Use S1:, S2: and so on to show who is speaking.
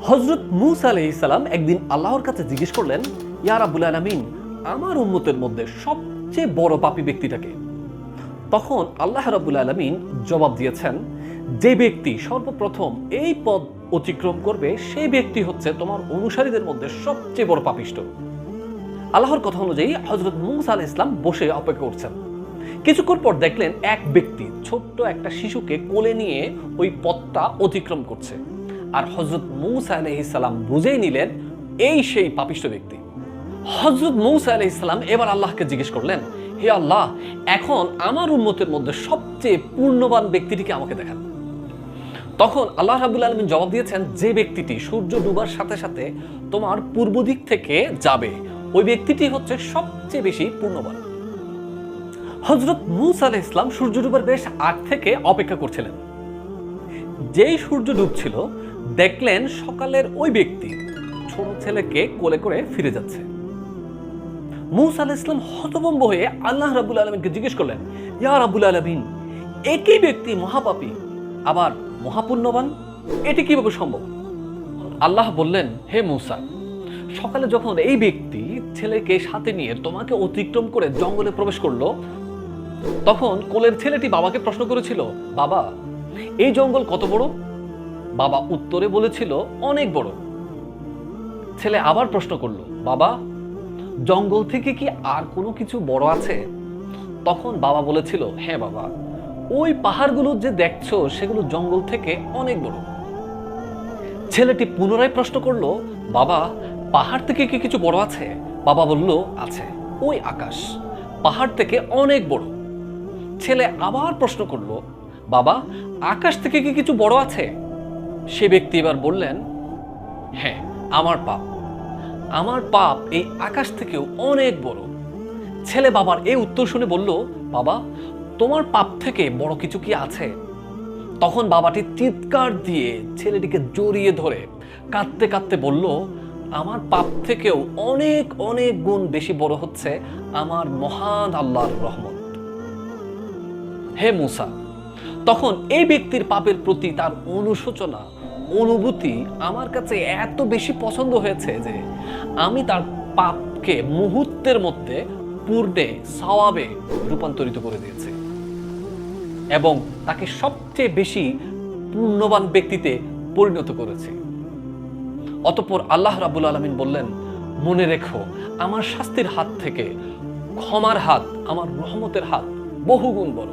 S1: হযরত মূসা আলাইহিস সালাম একদিন আল্লাহর কাছে জিজ্ঞেস করলেন, ইয়া রাব্বুল আলামিন, আমার উম্মতের মধ্যে সবচেয়ে বড় পাপী ব্যক্তিটাকে? তখন আল্লাহ রাব্বুল আলামিন জবাব দিয়েছেন, যে ব্যক্তি সর্বপ্রথম এই পথ অতিক্রম করবে সেই ব্যক্তি হচ্ছে তোমার অনুসারীদের মধ্যে সবচেয়ে বড় পাপিষ্ঠ। আল্লাহর কথা অনুযায়ী হযরত মূসা আলাইহিস সালাম বসে অপেক্ষা করছেন। কিছুক্ষণ পর দেখলেন এক ব্যক্তি ছোট্ট একটা শিশুকে কোলে নিয়ে ওই পথটা অতিক্রম করছে। আর হযরত মূসা আলাইহিস সালাম বুঝেই নিলেন এই সেই পাপিষ্ঠ ব্যক্তি। হযরত মূসা আলাইহিস সালাম এবার আল্লাহকে জিজ্ঞেস করলেন, হে আল্লাহ, এখন আমার উম্মতের মধ্যে সবচেয়ে পূর্ণবান ব্যক্তিটিকে আমাকে দেখান। তখন আল্লাহ রাব্বুল আলামিন জবাব দিয়েছেন, যে ব্যক্তিটি সূর্য ডুবার সাথে সাথে তোমার পূর্ব দিক থেকে যাবে ওই ব্যক্তিটি হচ্ছে সবচেয়ে বেশি পূর্ণবান। হযরত মূসা আলাইহিস সালাম সূর্য ডুবার বেশ আগ থেকে অপেক্ষা করছিলেন। যেই সূর্য ডুবছিল দেখলেন সকালের ওই ব্যক্তি ছোট ছেলেকে কোলে করে ফিরে যাচ্ছে। মূসা আলাইহিস সালাম হতভম্ব হয়ে আল্লাহ রাব্বুল আলামিনকে জিজ্ঞেস করলেন, ইয়া রাব্বুল আলামিন, একই ব্যক্তি মহাপাপী আবার মহাপুণ্যবান, এটি কিভাবে সম্ভব? আল্লাহ বললেন, হে মূসা, সকালে যখন এই ব্যক্তি ছেলেকে সাথে নিয়ে তোমাকে অতিক্রম করে জঙ্গলে প্রবেশ করলো, তখন কোলের ছেলেটি বাবাকে প্রশ্ন করেছিল, বাবা, এই জঙ্গল কত বড়? বাবা উত্তরে বলেছিল, অনেক বড়। ছেলে আবার প্রশ্ন করলো, বাবা, জঙ্গল থেকে কি আর কোনো কিছু বড় আছে? তখন বাবা বলেছিল, হ্যাঁ বাবা, ওই পাহাড়গুলো যে দেখছো সেগুলো জঙ্গল থেকে অনেক বড়। ছেলেটি পুনরায় প্রশ্ন করলো, বাবা, পাহাড় থেকে কি কিছু বড় আছে? বাবা বলল, আছে, ওই আকাশ পাহাড় থেকে অনেক বড়। ছেলে আবার প্রশ্ন করলো, বাবা, আকাশ থেকে কি কিছু বড় আছে? সে ব্যক্তি এবার বললেন, হ্যাঁ, আমার পাপ এই আকাশ থেকেও অনেক বড়। ছেলে বাবার এই উত্তর শুনে বলল, বাবা, তোমার পাপ থেকে বড় কিছু কি আছে? তখন বাবাটি চিৎকার দিয়ে ছেলেটিকে জড়িয়ে ধরে কাঁদতে কাঁদতে বলল, আমার পাপ থেকেও অনেক অনেক গুণ বেশি বড় হচ্ছে আমার মহান আল্লাহর রহমত। হে মূসা, তখন এই ব্যক্তির পাপের প্রতি তার অনুশোচনা অনুভূতি আমার কাছে এত বেশি পছন্দ হয়েছে যে আমি তার পাপকে মুহূর্তের মধ্যে পূর্ণে সওয়াবে রূপান্তরিত করে দিয়েছি এবং তাকে সবচেয়ে বেশি পুণ্যবান ব্যক্তিতে পরিণত করেছি। অতঃপর আল্লাহ রাব্বুল আলামিন বললেন, মনে রেখো, আমার শাস্তির হাত থেকে ক্ষমার হাত, আমার রহমতের হাত বহুগুণ বড়।